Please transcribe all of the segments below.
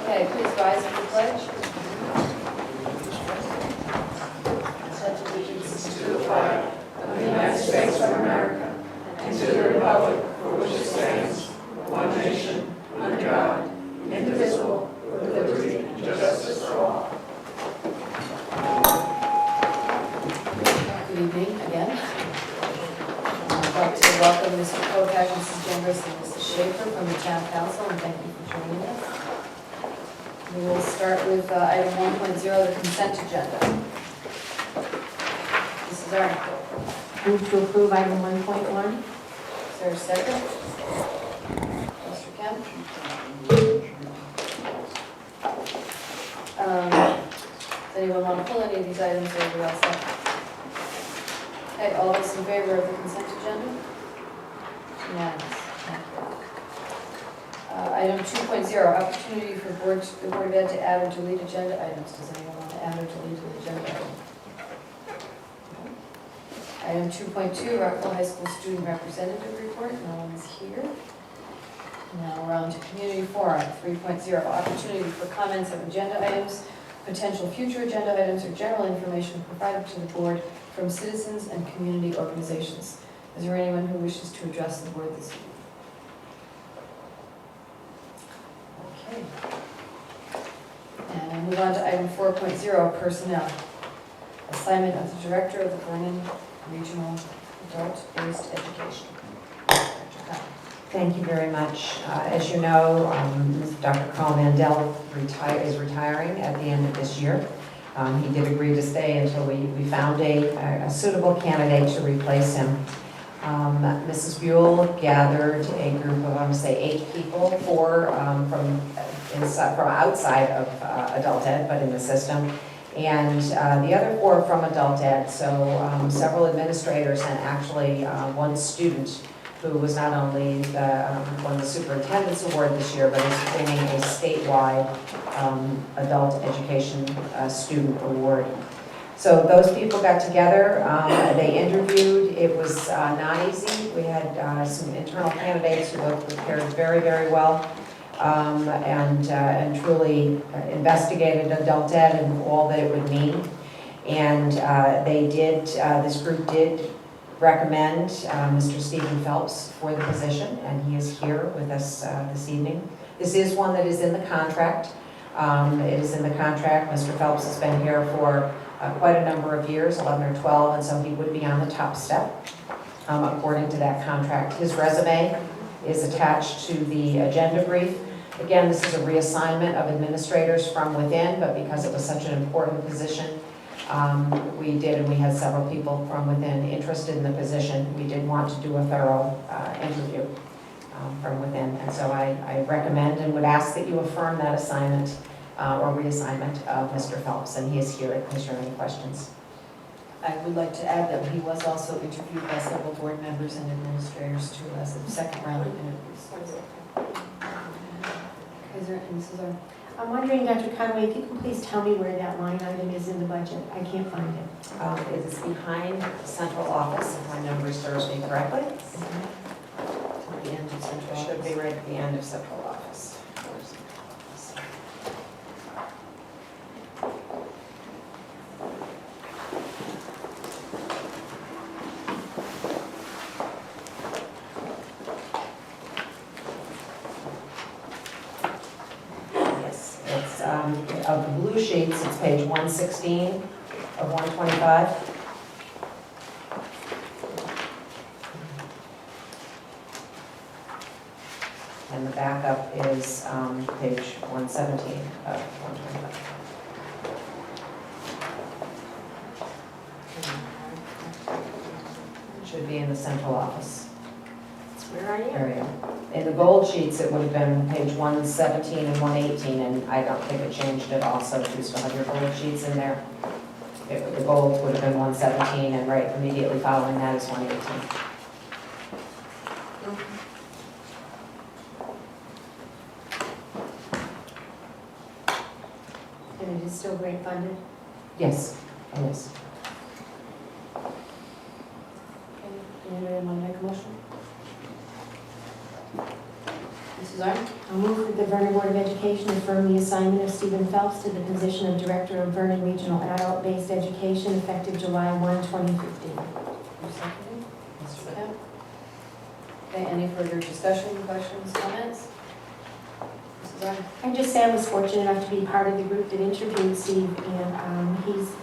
Okay, please rise for the pledge. Pledge allegiance To the flag of the United States of America and to the republic for which it stands, one nation, under God, indivisible, with liberty and justice for all. Good evening again. I'd like to welcome Mr. Kovac, Mrs. Jengris, and Mrs. Schaefer from the Town Council, and thank you for joining us. We will start with item 1.0, the consent agenda. Mrs. Arnott. Move to approve item 1.1. Is there a second? Mr. Kemp? Does anyone want to pull any of these items or are we all set? Okay, all those in favor of the consent agenda? Unanimous. Thank you. Item 2.0, opportunity for the Board of Ed to add or delete agenda items. Does anyone want to add or delete an agenda item? Item 2.2, Rockville High School Student Representative Report. No one is here. Now we're on to Community Forum. 3.0, opportunity for comments on agenda items, potential future agenda items, or general information provided to the board from citizens and community organizations. Is there anyone who wishes to address the board this evening? Okay. And move on to item 4.0, personnel. Assignment of the Director of the Vernon Regional Adult-Based Education. Dr. Kyle. Thank you very much. As you know, Dr. Carl Mandel is retiring at the end of this year. He did agree to stay until we found a suitable candidate to replace him. Mrs. Buell gathered a group of, I want to say, 8 people, 4 from outside of adult ed, but in the system, and the other 4 from adult ed. So several administrators and actually one student who was not only won the superintendent's award this year, but is winning a statewide adult education student award. So those people got together, they interviewed. It was not easy. We had some internal candidates who both prepared very, very well and truly investigated adult ed and all that it would mean. And this group did recommend Mr. Stephen Phelps for the position, and he is here with us this evening. This is one that is in the contract. It is in the contract. Mr. Phelps has been here for quite a number of years, 11 or 12, and so he would be on the top step according to that contract. His resume is attached to the agenda brief. Again, this is a reassignment of administrators from within, but because it was such an important position, we had several people from within interested in the position. We did want to do a thorough interview from within, and so I recommend and would ask that you affirm that assignment or reassignment of Mr. Phelps, and he is here in case you have any questions. I would like to add that he was also interviewed by several board members and administrators too as a second round of interviews. Is there, Mrs. Arnott? I'm wondering, Dr. Conway, if you can please tell me where that line item is in the budget. I can't find it. It is behind central office, if my memory serves me correctly. At the end of central It should office. be right at the end of central office. Yes, it's of the blue sheets, it's page 116 of 125. And the backup is page 117 of 125. Should be in the central office Where are you? area. In the gold sheets, it would have been page 117 and 118, and I don't think it changed at all, so if you still have your gold sheets in there, the gold would have been 117, and right immediately following that is 118. And it is still grant funded? Yes, oh yes. Anybody want to make a motion? Mrs. Mrs. Arndt? I'll move that the Vernon Board of Education affirm the assignment of Stephen Phelps to the position of Director of Vernon Regional Adult-Based Education effective July 1, 2015. Who's seconding? Mr. Kemp? Okay, any further discussion, questions, comments? Mrs. Arndt? I just say I was fortunate enough to be part of the group that interviewed Steve, and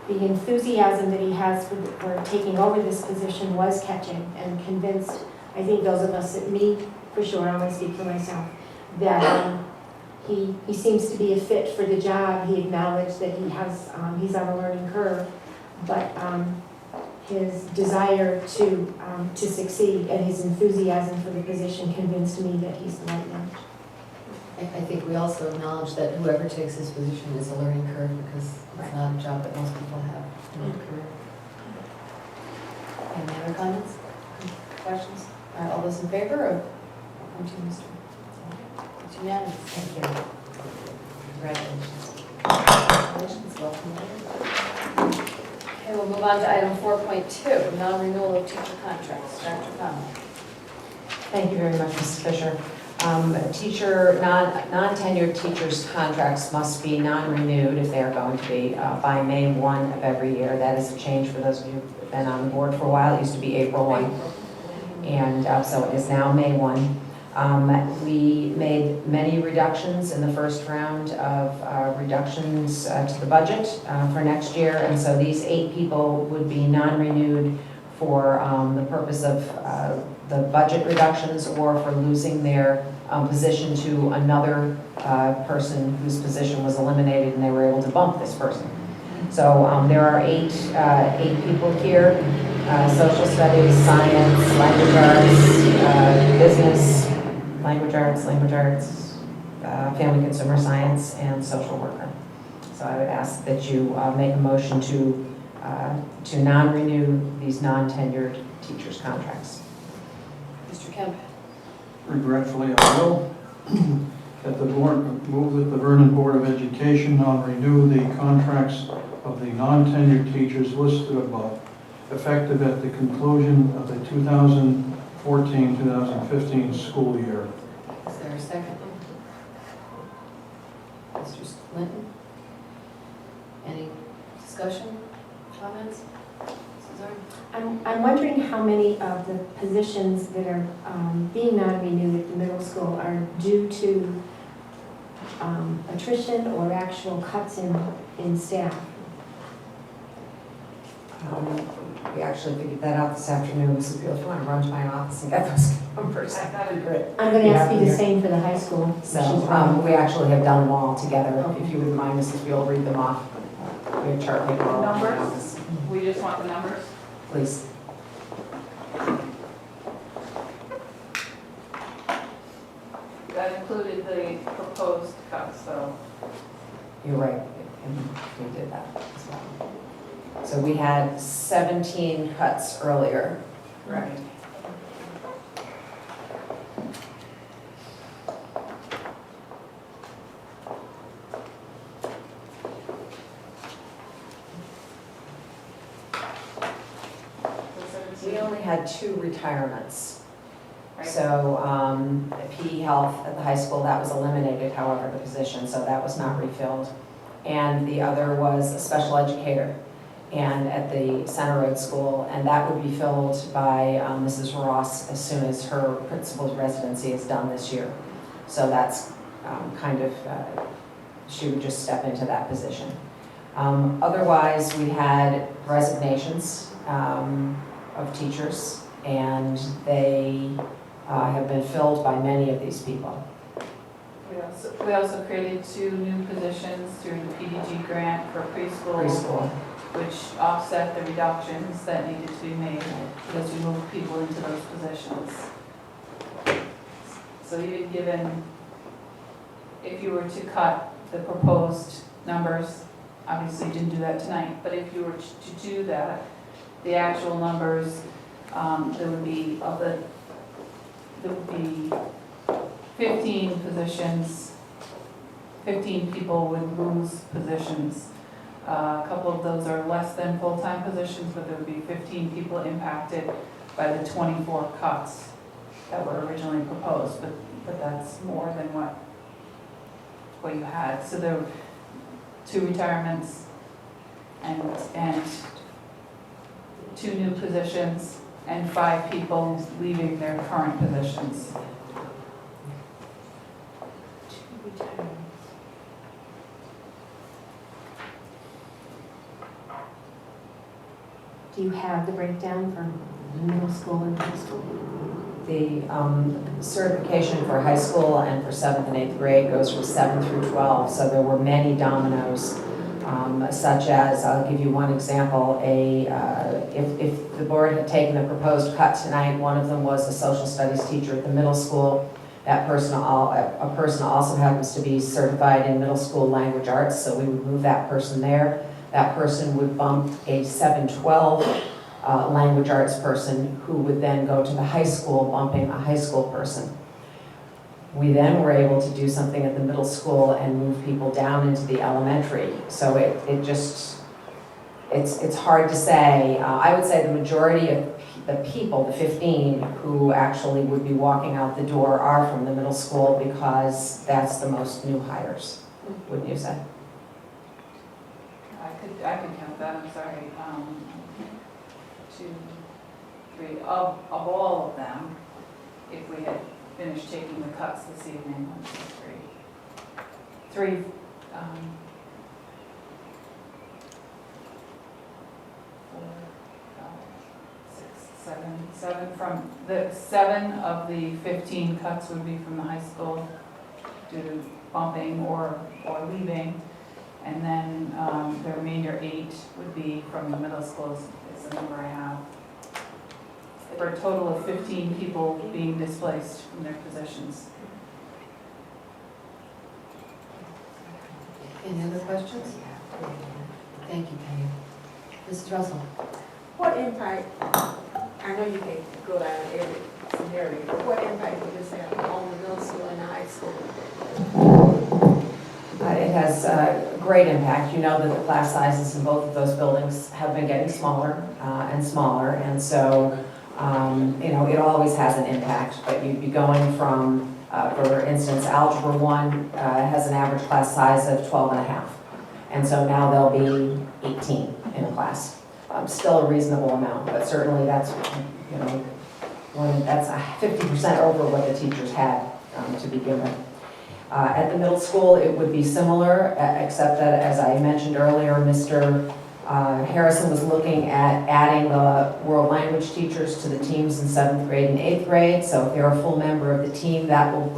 the enthusiasm that he has for taking over this position was catching, and convinced, I think those of us, me for sure, I want to speak for myself, that he seems to be a fit for the job. He acknowledged that he's on a learning curve, but his desire to succeed and his enthusiasm for the position convinced me that he's the right man. I think we also acknowledge that whoever takes this position is a learning curve, because it's not a job that most people have in their career. Any other comments, questions? All right, all those in favor of appointing Mr. It's unanimous. Thank you. Congratulations. Congratulations, welcome. Okay, we'll move on to item 4.2, non-renewal of teacher contracts. Dr. Conley. Thank you very much, Mrs. Fisher. Non-tenured teachers' contracts must be non-renewed if they are going to be by May 1 of every year. That is a change for those of you who've been on the board for a while. It used to be April 1, and so it is now May 1. We made many reductions in the first round of reductions to the budget for next year, and so these 8 people would be non-renewed for the purpose of the budget reductions, or for losing their position to another person whose position was eliminated and they were able to bump this person. So there are eight people here: social studies, science, language arts, business, language arts, family consumer science, and social worker. So I would ask that you make a motion to non-renew these non-tenured teachers' contracts. Mr. Kemp. Regretfully, I will. That the board move that the Vernon Board of Education non-renew the contracts of the non-tenured teachers listed above, effective at the conclusion of the 2014-2015 school year. Is there a second? Mr. Linton? Any discussion, comments? Mrs. Arndt? I'm wondering how many of the positions that are being non-renewed at the middle school are due to attrition or actual cuts in staff. We actually figured that out this afternoon. So if you want to run to my office and get those numbers, that'd be great. I'm going to ask you the same for the high school. So we actually have done them all together. If you wouldn't mind, Mrs. Beal, read them off. We have chart paper all over the office. We just want the numbers? Please. That included the proposed cuts, so. You're right, and we did that as well. So we had 17 cuts earlier. Right. We only had 2 retirements. Right. So PE Health at the high school, that was eliminated, however, the position, so that was not refilled. And the other was a special educator, and at the Center Road School, and that would be filled by Mrs. Ross as soon as her principal's residency is done this year. So that's she would just step into that position. Otherwise, we had resignations of teachers, and they have been filled by many of these people. We also created 2 new positions through the PDG grant for preschool, which offset the reductions that needed to be made because we moved people into those positions. So even given, if you were to cut the proposed numbers, obviously you didn't do that tonight, but if you were to do that, the actual numbers, there would be 15 positions, 15 people would lose positions. A couple of those are less than full-time positions, but there would be 15 people impacted by the 24 cuts that were originally proposed. But but that's more than what you had. So there were 2 retirements and 2 new positions and 5 people leaving their current positions. Do you have the breakdown for middle school and high school? The certification for high school and for 7th and 8th grade goes from 7 through 12, so there were many dominoes, such as, I'll give you one example, if the board had taken the proposed cut tonight, one of them was a social studies teacher at the middle school. That person, a person also happens to be certified in middle school language arts, so we would move that person there. That person would bump a 7-12 language arts person who would then go to the high school, bumping a high school person. We then were able to do something at the middle school and move people down into the elementary. So it's hard to say. I would say the majority of the people, the 15, who actually would be walking out the door are from the middle school because that's the most new hires, wouldn't you say? I could count that, I'm sorry. 2, 3, of all of them, if we had finished taking the cuts this evening, 1, 2, 3, 3, 4, 5, 6, 7 from the 7 of the 15 cuts would be from the high school due to bumping or leaving. And then the remainder 8 would be from the middle schools, is the number I have. For a total of 15 people being displaced from their positions. Any other questions? Thank you, Penny. Mrs. Russell? What impact, I know you can't go down every scenario, but what impact would this have on the middle school and the high school? It has great impact. You know that the class sizes in both of those buildings have been getting smaller and smaller, and so you know, it always has an impact, but you'd be going from, for instance, Algebra 1 has an average class size of 12 and a half, and so now there'll be 18 in a class. Still a reasonable amount, but certainly that's, you know, that's 50% over what the teachers had to begin with. At the middle school, it would be similar, except that, as I mentioned earlier, Mr. Harrison was looking at adding the world language teachers to the teams in 7th grade and 8th grade. So if they're a full member of the team, that will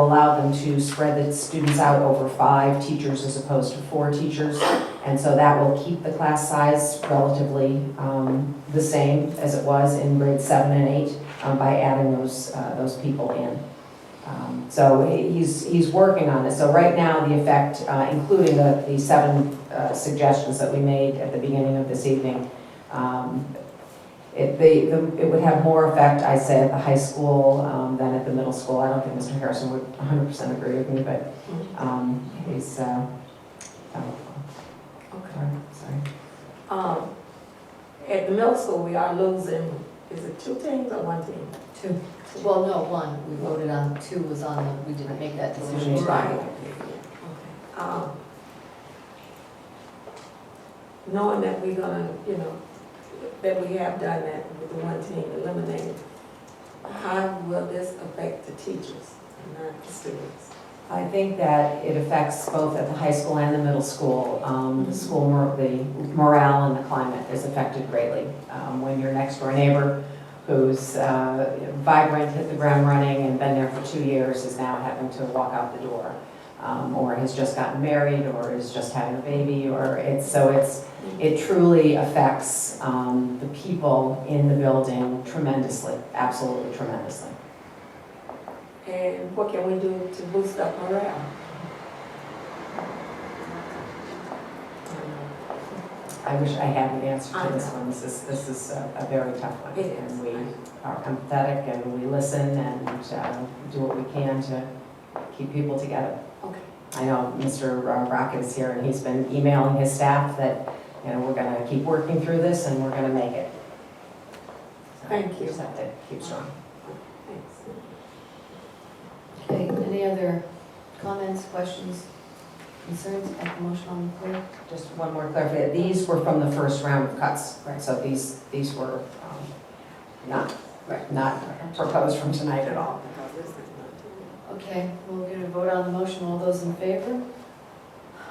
allow them to spread the students out over 5 teachers as opposed to 4 teachers. And so that will keep the class size relatively the same as it was in grades 7 and 8 by adding those people in. So he's working on it. So right now, the effect, including the 7 suggestions that we made at the beginning of this evening, it would have more effect, I say, at the high school than at the middle school. I don't think Mr. Harrison would 100% agree with me, but he's, Okay. sorry. At the middle school, we are losing, is it 2 teams or 1 team? 2. Well, no, 1. We voted on 2 was on the, we didn't make that decision. Right. Knowing that we're gonna, you know, that we have done that with the 1 team eliminated, how will this affect the teachers and not the students? I think that it affects both at the high school and the middle school. The morale and the climate is affected greatly. When your next door neighbor, who's vibrant, hit the ground running, and been there for 2 years, is now having to walk out the door, or has just gotten married, or is just having a baby, or it truly affects the people in the building tremendously, absolutely tremendously. And what can we do to boost up morale? I wish I had the answer to this one. This is a very tough one. It is. And we are empathetic and we listen and do what we can to keep people together. Okay. I know Mr. Rocket is here and he's been emailing his staff that, you know, we're going to keep working through this and we're going to make it. So Thank you. Just have to keep strong. Thanks. Any other comments, questions, concerns at the motion on the floor? Just one more clarification. These were from the first round of cuts. Right. So these were not Right. not proposed from tonight at all. Okay, we're going to vote on the motion. All those in favor?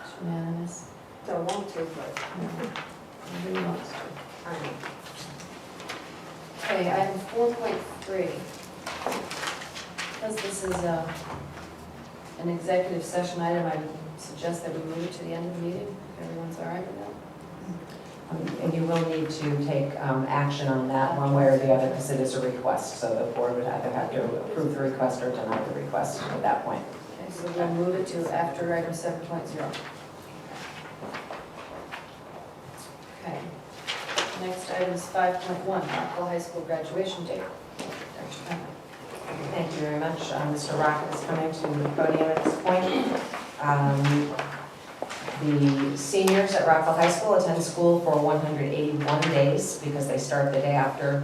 It's unanimous. Don't want to, but. Nobody wants to. Okay, item 4.3. Because this is an executive session item, I suggest that we move it to the end of the meeting, if everyone's all right with that. And you will need to take action on that one way or the other because it is a request. So the board would either have to approve the request or deny the request at that point. Okay, so we'll move it to after item 7.0. Okay. Next item is 5.1, Rockville High School graduation date. Dr. Conley. Thank you very much. Mr. Rocket is coming to the podium at this point. The seniors at Rockville High School attend school for 181 days because they start the day after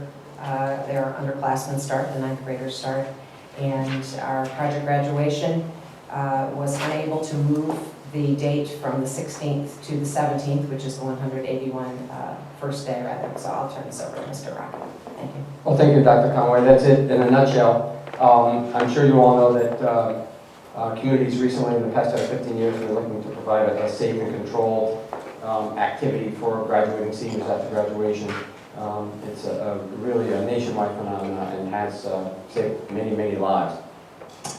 their underclassmen start, the ninth graders start. And our project graduation was unable to move the date from the 16th to the 17th, which is the 181 first day rather. So I'll turn this over to Mr. Rocket. Thank you. Well, thank you, Dr. Conway. That's it in a nutshell. I'm sure you all know that communities recently, in the past 15 years, are looking to provide a safe and controlled activity for graduating seniors after graduation. It's really a nationwide phenomenon and has saved many, many lives.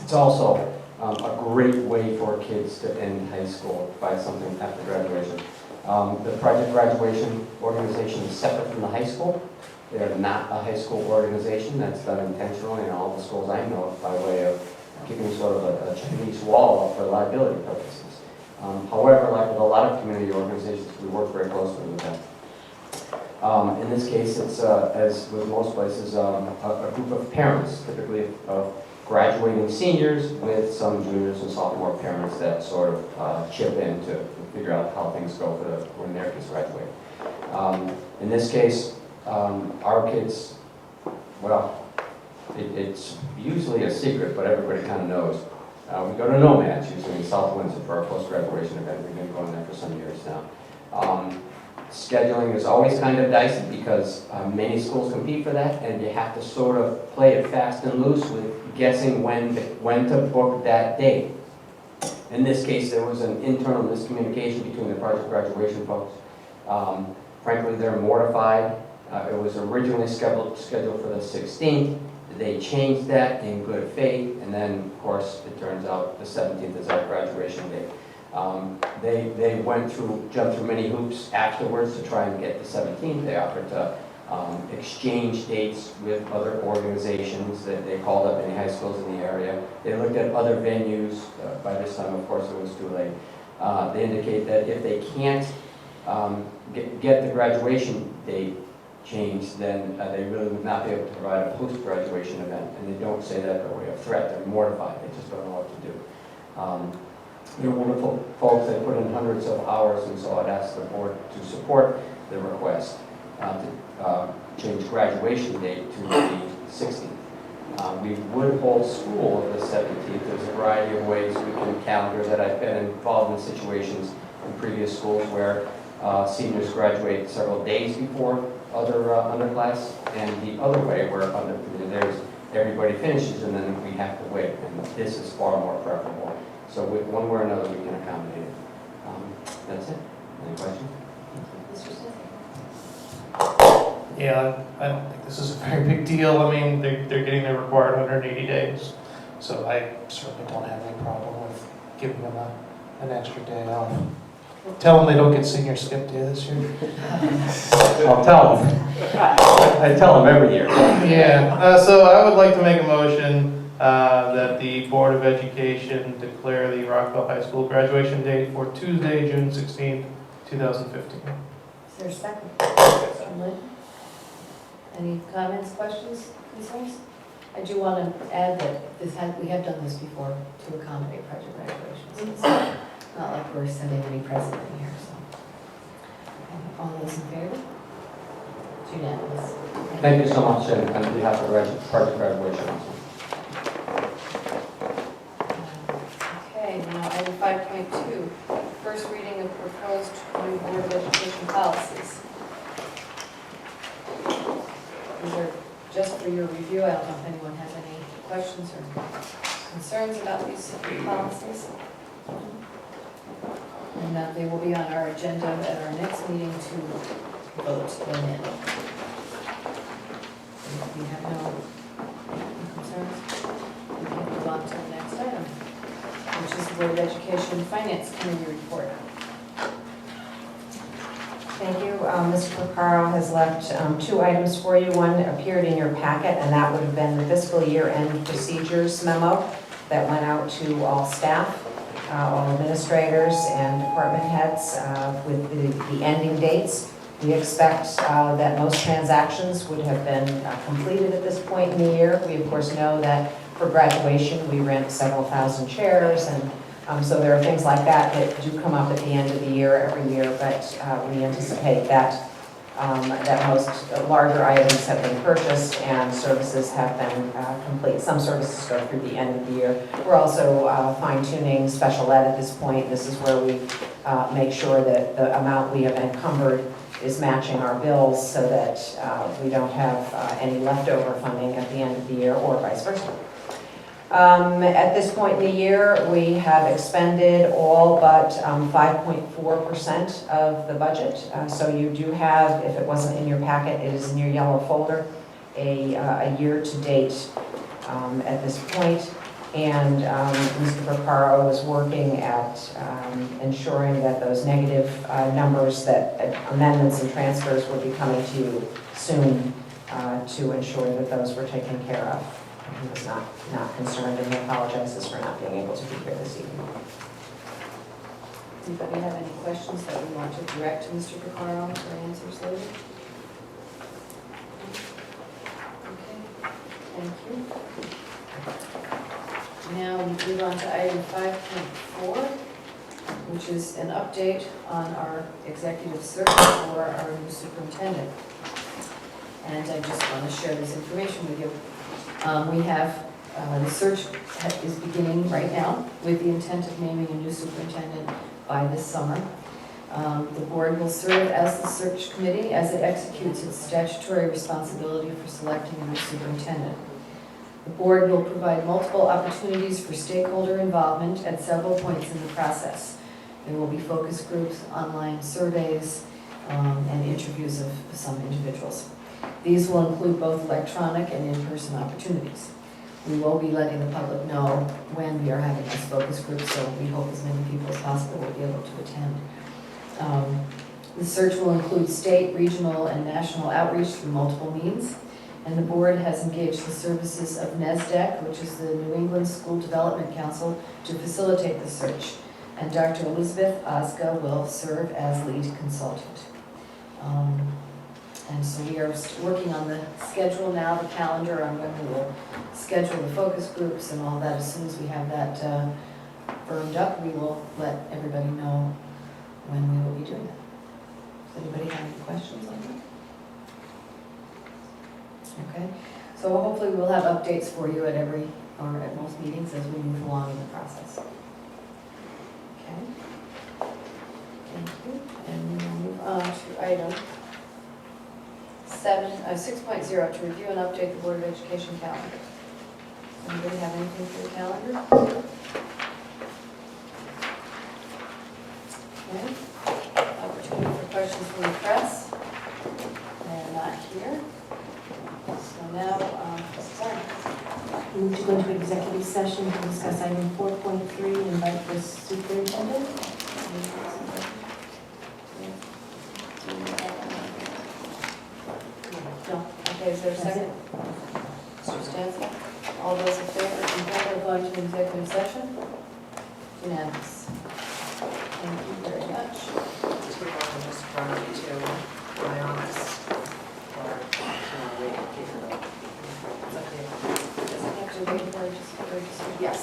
It's also a great way for kids to end high school by something after graduation. The project graduation organization is separate from the high school. They're not a high school organization. That's done intentionally in all the schools I know of by way of keeping sort of a Chinese wall up for liability purposes. However, like with a lot of community organizations, we work very closely with them. In this case, it's, as with most places, a group of parents, typically of graduating seniors with some juniors and sophomore parents that sort of chip in to figure out how things go when their kids graduate. In this case, our kids, well, it's usually a secret, but everybody kind of knows. We go to Nomads, usually in South Windsor, for our post-graduation event. We've been going there for some years now. Scheduling is always kind of dicey because many schools compete for that, and you have to sort of play it fast and loose with guessing when to book that date. In this case, there was an internal miscommunication between the project graduation folks. Frankly, they're mortified. It was originally scheduled for the 16th. They changed that in good faith, and then, of course, it turns out the 17th is our graduation date. They jumped through many hoops afterwards to try and get the 17th. They offered to exchange dates with other organizations. They called up many high schools in the area. They looked at other venues. By this time, of course, it was too late. They indicate that if they can't get the graduation date changed, then they really would not be able to provide a post-graduation event. And they don't say that by way of threat. They're mortified. They just don't know what to do. They're wonderful folks. They put in hundreds of hours, and so I'd ask the board to support the request to change graduation date to the 16th. We would hold school on the 17th. There's a variety of ways we can calendar that. I've been involved in situations in previous schools where seniors graduate several days before other underclass, and the other way where everybody finishes and then we have to wait, and this is far more preferable. So with one way or another, we can accommodate it. That's it. Any questions? Mr. Smith? Yeah, I don't think this is a very big deal. I mean, they're getting their required 180 days, so I certainly don't have any problem with giving them an extra day off. Tell them they don't get senior skip day this year. I'll tell them. I tell them every year. Yeah, so I would like to make a motion that the Board of Education declare the Rockville High School graduation date for Tuesday, June 16th, 2015. Is there a second? Mr. Lynn? Any comments, questions, concerns? I do want to add that we have done this before to accommodate project graduations. It's not like we're sending any precedent here, so. All those in favor? It's unanimous. Thank you so much, and on behalf of project graduation. Item 5.2, first reading of proposed new Board of Education policies. These are just for your review. I don't know if anyone has any questions or concerns about these policies. And they will be on our agenda at our next meeting to vote them in. If you have no concerns, we can move on to the next item, which is the Board of Education Finance Committee report. Thank you. Mr. Porcaro has left 2 items for you. One appeared in your packet, and that would have been the fiscal year-end procedures memo that went out to all staff, all administrators and department heads with the ending dates. We expect that most transactions would have been completed at this point in the year. We, of course, know that for graduation, we rent several thousand chairs, and so there are things like that that do come up at the end of the year every year, but we anticipate that that most larger items have been purchased and services have been complete. Some services go through the end of the year. We're also fine-tuning special ed at this point. This is where we make sure that the amount we have encumbered is matching our bills so that we don't have any leftover funding at the end of the year or vice versa. At this point in the year, we have expended all but 5.4% of the budget. So you do have, if it wasn't in your packet, it is in your yellow folder, a year-to-date at this point. And Mr. Porcaro is working at ensuring that those negative numbers, that amendments and transfers will be coming to you soon to ensure that those were taken care of. He was not concerned, and he apologizes for not being able to be here this evening. Anybody have any questions that we want to direct to Mr. Porcaro for answers later? Okay, thank you. Now we move on to item 5.4, which is an update on our executive search for our new superintendent. And I just want to share this information with you. We have, the search is beginning right now with the intent of naming a new superintendent by this summer. The board will serve as the search committee as it executes its statutory responsibility for selecting a new superintendent. The board will provide multiple opportunities for stakeholder involvement at several points in the process. There will be focus groups, online surveys, and interviews of some individuals. These will include both electronic and in-person opportunities. We will be letting the public know when we are having this focus group, so we hope as many people as possible will be able to attend. The search will include state, regional, and national outreach through multiple means, and the board has engaged the services of NESDEC, which is the New England School Development Council, to facilitate the search, and Dr. Elizabeth Osga will serve as lead consultant. And so we are working on the schedule now, the calendar on when we will schedule the focus groups and all that. As soon as we have that firmed up, we will let everybody know when we will be doing that. Does anybody have any questions on that? Okay, so hopefully we'll have updates for you at at most meetings as we move along in the process. Okay, thank you. And we will move on to item 6.0, to review and update the Board of Education calendar. Anybody have anything for the calendar? Okay. Opportunity for questions from the press. They're not here. So now, sorry. We need to go into executive session to discuss item 4.3 and invite the superintendent. No. Okay, is there a second? Mr. Stansel? All those in favor of going to executive session? Unanimous. Thank you very much. Do you want to just run to my office, or can I wait here? It's okay. Does it have to wait for just? Yes.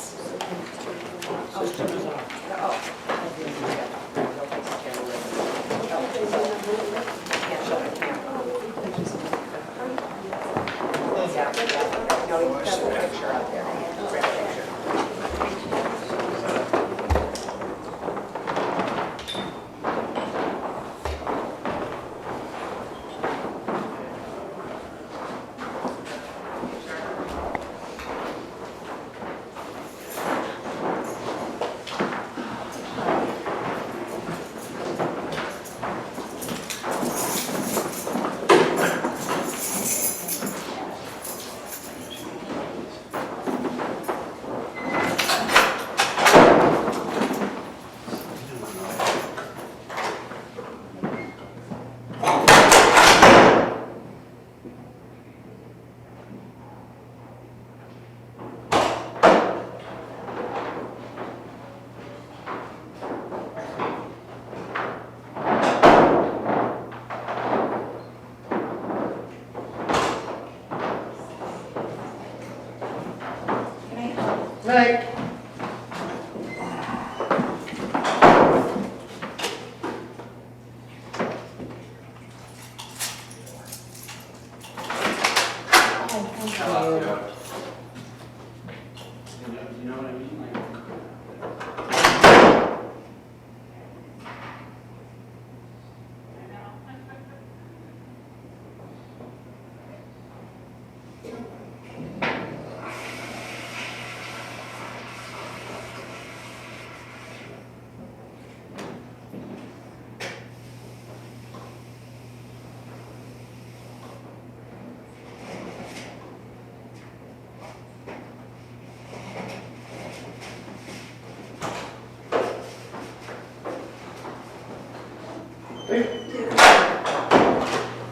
night. You know what I mean?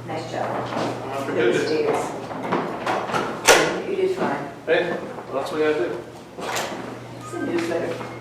Nice job. I'm not forgetting it. You did fine. Hey, what else we gotta do? It's a newsletter.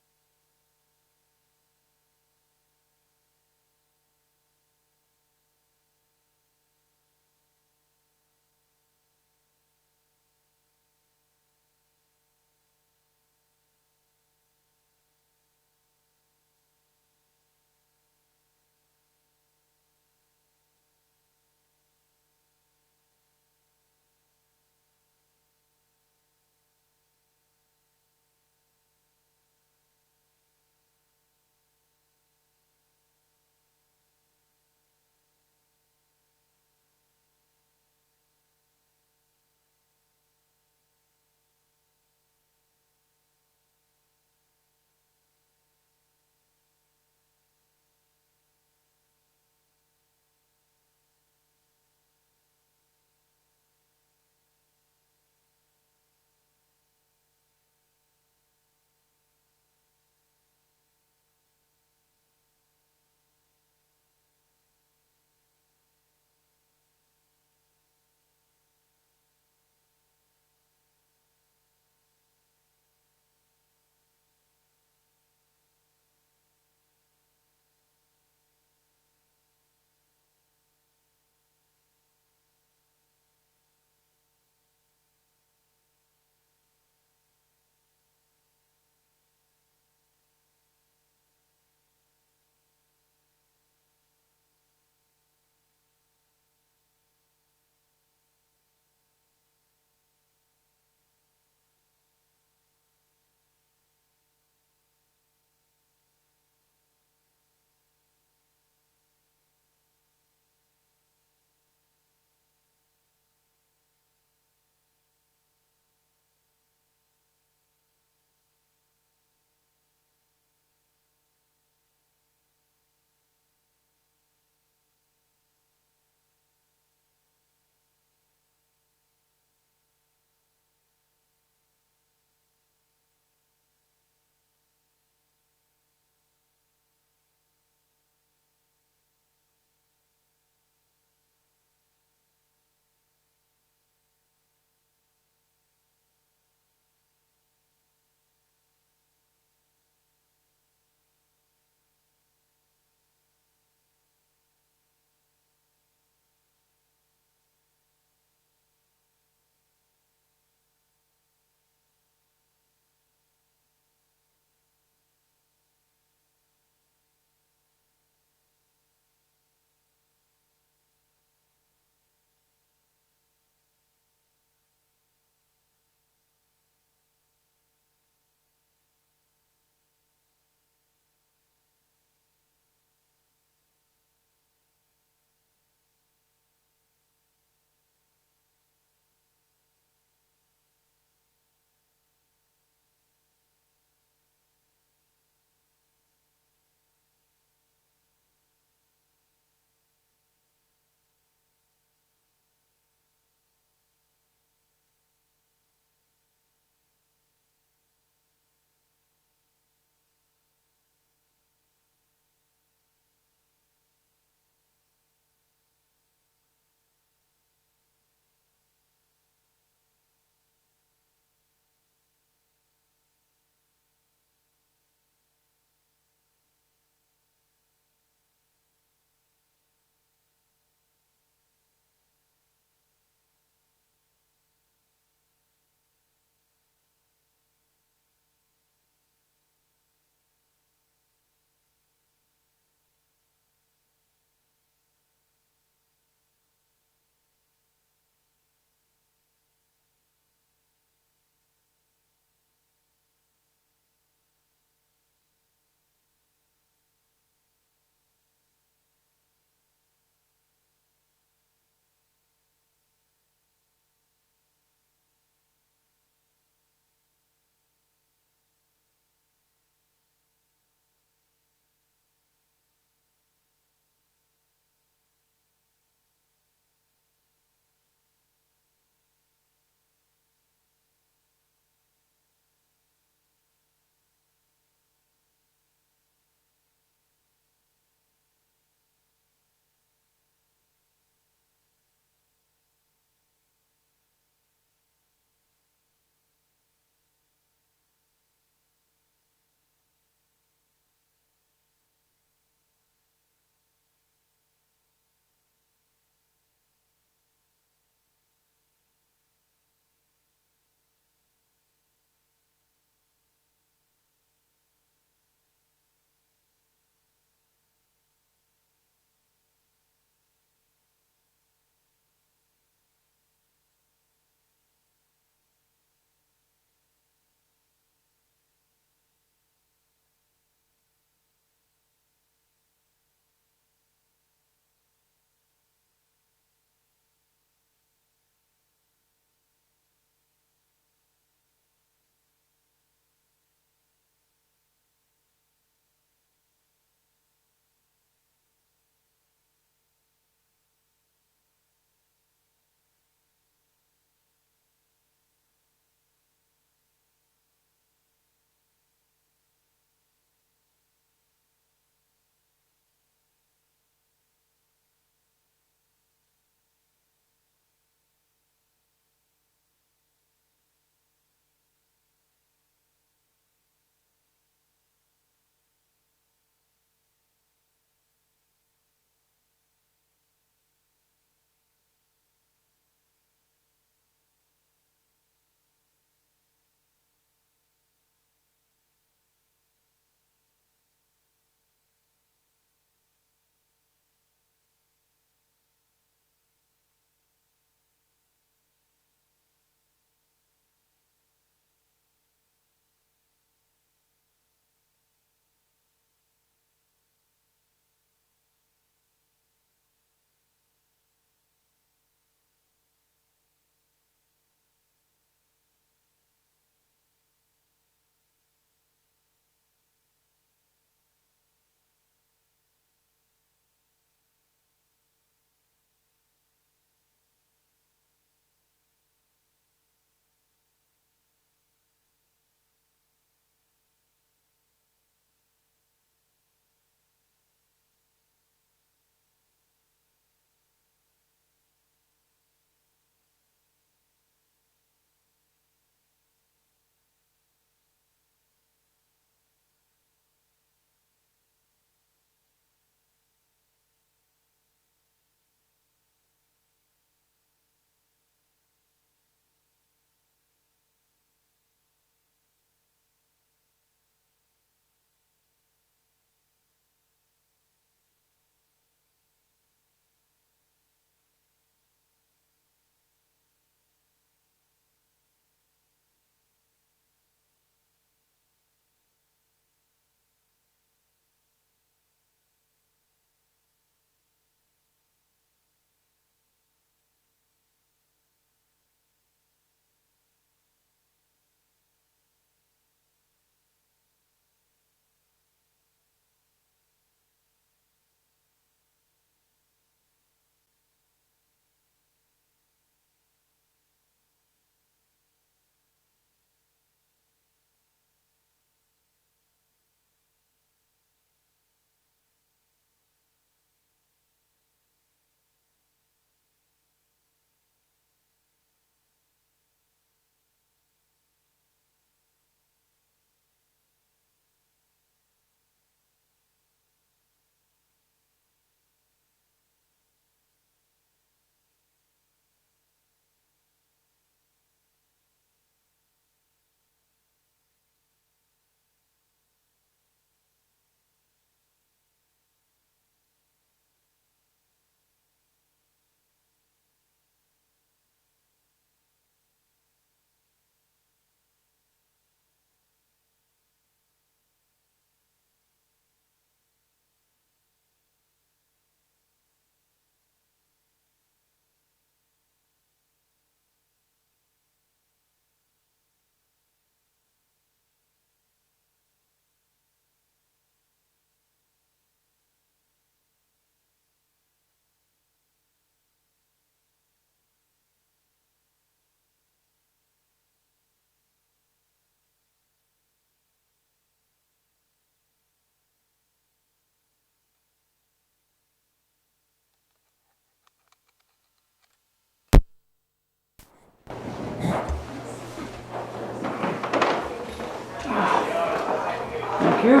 Thank you.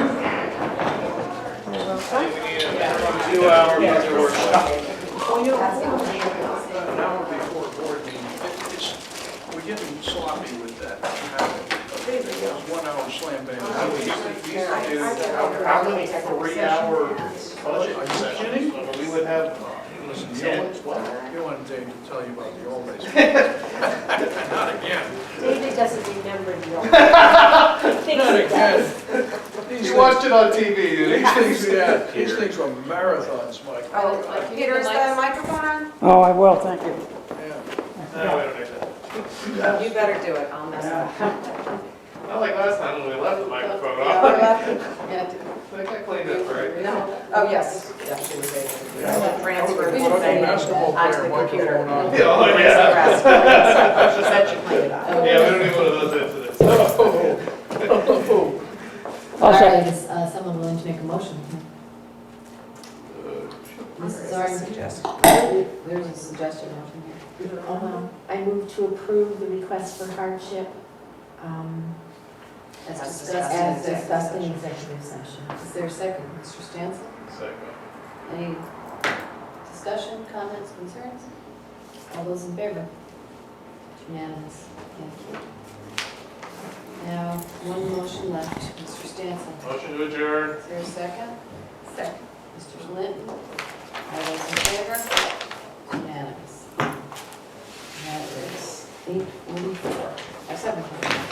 2 hour budget workshop. An hour before a board meeting, we're getting sloppy with that. It was 1 hour slam bang. How many 3-hour budget sessions? We would have Listen, 10, 12. you want Dave to tell you about the old days. Not again. David doesn't remember the old. Not again. You watched it on TV, These things were marathons, Mike. Oh, Peter, is the microphone on? Oh, I will, thank you. Yeah. No, we don't need that. You better do it, I'll mess it up. Not like last time when we left the microphone Yeah, off. yeah. I think I cleaned it, right? No, oh, yes. Yes, she was able to do that. Transfer Put the a whole thing basketball onto player the computer. microphone on. Oh, yeah. She said she cleaned it up. Yeah, we don't need one of those incidents. All right, is someone willing to make a motion? Mrs. Arden? There's a suggested motion here. I move to approve the request for hardship As as discussed discussed in executive session. Is there a second, Mr. Stanton? Second. Any discussion, comments, concerns? All those in favor? Unanimous. Thank you. Now, one motion left, Mr. Stanton. Motion to adjourn. Is there a second? Second. Mr. Linton? All those in favor? Unanimous. That is 8:44, 7:44.